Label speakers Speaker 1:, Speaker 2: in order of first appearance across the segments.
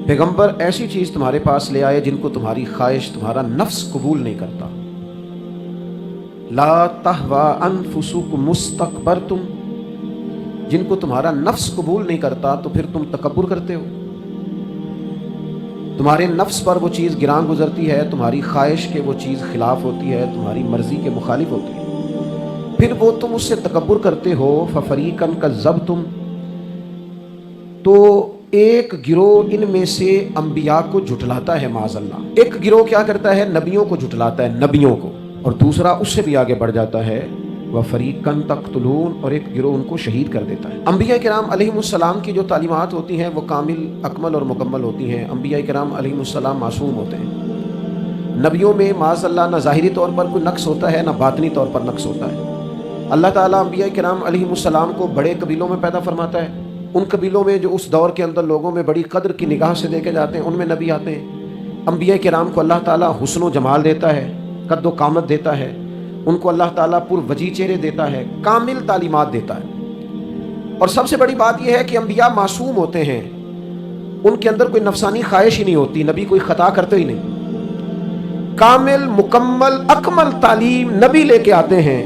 Speaker 1: पैगंबर ऐसी चीज तुम्हारे पास ले आए जिनको तुम्हारी ख्वाहिश, तुम्हारा नफ्स कबूल नहीं करता। ला तहवा अनफुसुकुम मुस्तकबरतुम, जिनको तुम्हारा नफ्स कबूल नहीं करता तो फिर तुम तकब्बुर करते हो। तुम्हारे नफ्स पर वो चीज़ गिरां गुजरती है, तुम्हारी ख्वाहिश के वो चीज़ खिलाफ होती है, तुम्हारी मर्जी के मुखालिफ होती है, फिर वो तुम उससे तकब्बुर करते हो। फफरीकन कज़्ज़बतुम, तो एक गिरोह इनमें से अंबिया को झुठलाता है माज़अल्लाह। एक गिरोह क्या करता है? नबियों को झुठलाता है, नबियों को। और दूसरा उससे भी आगे बढ़ जाता है, व फरीकन तक़्तुलून, और एक गिरोह उनको शहीद कर देता है। अंबिया किराम अलैहिमुस्सलाम की जो तालीमात होती हैं वो कामिल, अकमल और मुकम्मल होती हैं। अंबिया किराम अलैहिमुस्सलाम मासूम होते हैं। नबियों में माज़अल्लाह न ज़ाहिरी तौर पर कोई नक्स होता है, न बातनी तौर पर नक्स होता है। अल्लाह ताला अंबिया किराम अलैहिमुस्सलाम को बड़े कबीलों में पैदा फरमाता है। उन कबीलों में जो उस दौर के अंदर लोगों में बड़ी कदर की निगाह से देखे जाते हैं, उनमें नबी आते हैं। अंबिया किराम को अल्लाह ताला हुस्न व जमाल देता है, कद्दो कामत देता है, उनको अल्लाह ताला पुरवजी चेहरे देता है, कामिल तालीमात देता है। और सबसे बड़ी बात यह है कि अंबिया मासूम होते हैं, उनके अंदर कोई नफसानी ख्वाहिश ही नहीं होती, नबी कोई खता करते ही नहीं। कामिल, मुकम्मल, अकमल तालीम नबी लेके आते हैं।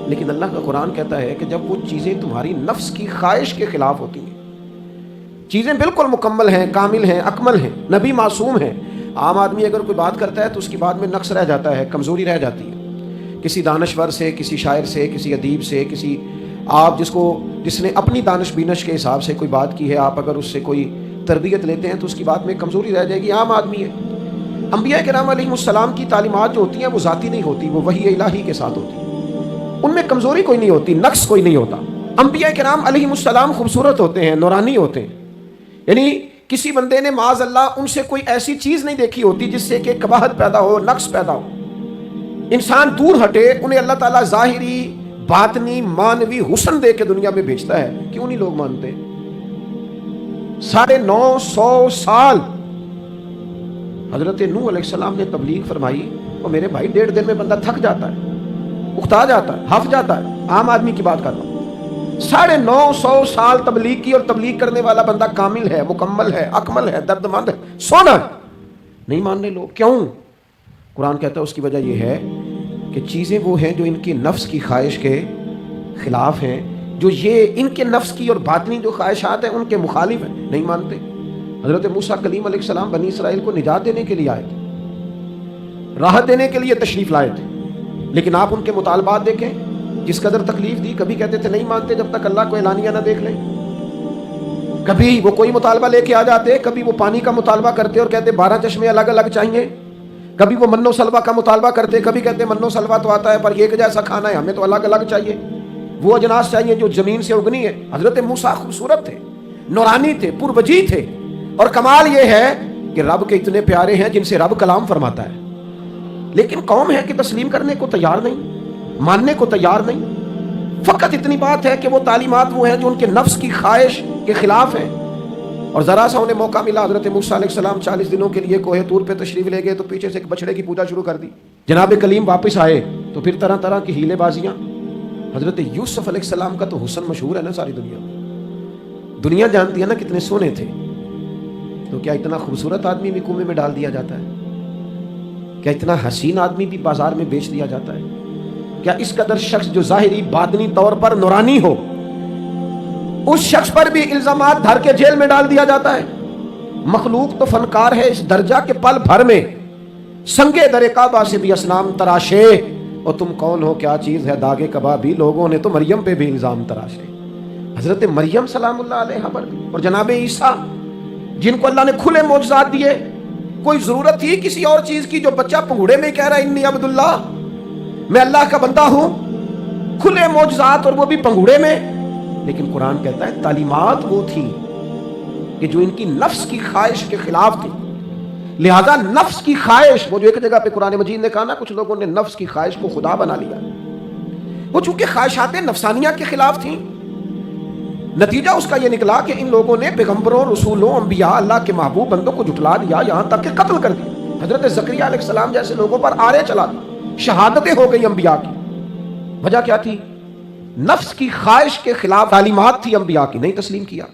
Speaker 1: लेकिन अल्लाह का कुरान कहता है कि जब वो चीज़ें तुम्हारी नफ्स की ख्वाहिश के खिलाफ होती हैं, चीज़ें बिल्कुल मुकम्मल हैं, कामिल हैं, अकमल हैं, नबी मासूम हैं। आम आदमी अगर कोई बात करता है तो उसकी बात में नक्स रह जाता है, कमज़ोरी रह जाती है। किसी दानश्वर से, किसी शायर से, किसी अदीब से, किसी आप जिसने अपनी दानिश बीनश के हिसाब से कोई बात की है, आप अगर उससे कोई तरबियत लेते हैं तो उसकी बात में कमज़ोरी रह जाएगी। आम आदमी है। अंबिया किराम अलैहिमुस्सलाम की तालीमात जो होती हैं वो ज़ाती नहीं होती, वो वही इलाही के साथ होती है। उनमें कमज़ोरी कोई नहीं होती, नक्स कोई नहीं होता। अंबिया किराम अलैहिमुस्सलाम खूबसूरत होते हैं, नूरानी होते हैं। यानी किसी बंदे ने माज़अल्लाह उनसे कोई ऐसी चीज़ नहीं देखी होती जिससे कि कबाहत पैदा हो, नक्स पैदा हो। इंसान दूर हटे, उन्हें अल्लाह ताला ज़ाहिरी, बातनी, मानवी हुस्न दे के दुनिया में भेजता है। क्यों नहीं लोग मानते? 950 साल हजरत नूह अलैहिस्सलाम ने तबलीग फरमाई, और मेरे भाई 1.5 दिन में बंदा थक जाता है, उकता जाता है, हफ जाता है। आम आदमी की बात कर रहा हूँ। 950 साल तबलीग की, और तबलीग करने वाला बंदा कामिल है, मुकम्मल है, अकमल है, दर्दमंद है, सोना नहीं मान रहे लोग। क्यों? कुरान कहता है उसकी वजह यह है कि चीज़ें वो हैं जो इनकी नफ्स की ख्वाहिश के खिलाफ हैं, जो ये इनके नफ्स की और बातनी जो ख्वाहिशात हैं उनके मुखालिफ हैं, नहीं मानते। हज़रत मूसा कलीम अलैहिस्सलाम बनी इसराइल को निजात देने के लिए आए थे, राहत देने के लिए तशरीफ़ लाए थे। लेकिन आप उनके मुतालबात देखें, जिस कदर तकलीफ दी। कभी कहते थे नहीं मानते जब तक अल्लाह को एलानिया ना देख लें। कभी वो कोई मुतालबा लेके आ जाते, कभी वो पानी का मुतालबा करते और कहते 12 चश्मे अलग अलग चाहिए। कभी वो मन्नो सलवा का मुतालबा करते, कभी कहते मन्नो सलवा तो आता है पर एक जैसा खाना है, हमें तो अलग अलग चाहिए। वो अजनास चाहिए जो ज़मीन से उगनी है। हज़रत मूसा खूबसूरत थे, नूरानी थे, पुरवजी थे। और कमाल ये है कि रब के इतने प्यारे हैं जिनसे रब कलाम फरमाता है, लेकिन कौम है कि तस्लीम करने को तैयार नहीं, मानने को तैयार नहीं। फ़कत इतनी बात है कि वो तालीमात वो हैं जो उनके नफ्स की ख्वाहिश के खिलाफ है। और ज़रा सा उन्हें मौका मिला, हज़रत मूसा अलैहिस्सलाम 40 दिनों के लिए कोहे तूर पे तशरीफ़ ले गए तो पीछे से एक बछड़े की पूजा शुरू कर दी। जनाब कलीम वापस आए तो फिर तरह तरह की हीलेबाजियाँ। हज़रत यूसुफ अलैहिस्सलाम का तो हुस्न मशहूर है ना सारी दुनिया में, दुनिया जानती है ना कितने सोने थे। तो क्या इतना खूबसूरत आदमी भी कुएं में डाल दिया जाता है? क्या इतना हसीन आदमी भी बाजार में बेच दिया जाता है? क्या इस कदर शख्स जो ज़ाहिरी बातनी तौर पर नूरानी हो, उस शख्स पर भी इल्जामात धर के जेल में डाल दिया जाता है? मखलूक तो फनकार है इस दर्जा के पल भर में संगे दरे काबा से भी असनाम तराशे। और तुम कौन हो, क्या चीज़ है दागे कबाबी? लोगों ने तो मरियम पे भी इल्ज़ाम तराशे, हज़रत मरियम सलामुल्लाह अलैहा पर भी। और जनाब ईसा जिनको अल्लाह ने खुले मौजज़ात दिए, कोई ज़रूरत थी किसी और चीज़ की? जो बच्चा पंगुड़े में कह रहा है इन्नी अब्दुल्लाह, मैं अल्लाह का बंदा हूँ, खुले मौजज़ात और वो भी पंगुड़े में। लेकिन कुरान कहता है तालीमात वो थी कि जो इनकी नफ्स की ख्वाहिश के खिलाफ थी। लिहाजा नफ्स की ख्वाहिश, वो जो एक जगह पे कुरान मजीद ने कहा ना, कुछ लोगों ने नफ्स की ख्वाहिश को खुदा बना लिया, वो चूंकि ख्वाहिशात नफसानिया के खिलाफ थी। नतीजा उसका ये निकला कि इन लोगों ने पैगंबरों, रसूलों, अंबिया, अल्लाह के महबूब बंदों को जुटला दिया, यहां तक कि कत्ल कर दिया। हजरत ज़करिया अलैहिस्सलाम जैसे लोगों पर आरे चला दी, शहादतें हो गई अंबिया की। वजह क्या थी? नफ्स की ख्वाहिश के खिलाफ तालीमात थी अंबिया की, नहीं तस्लीम किया।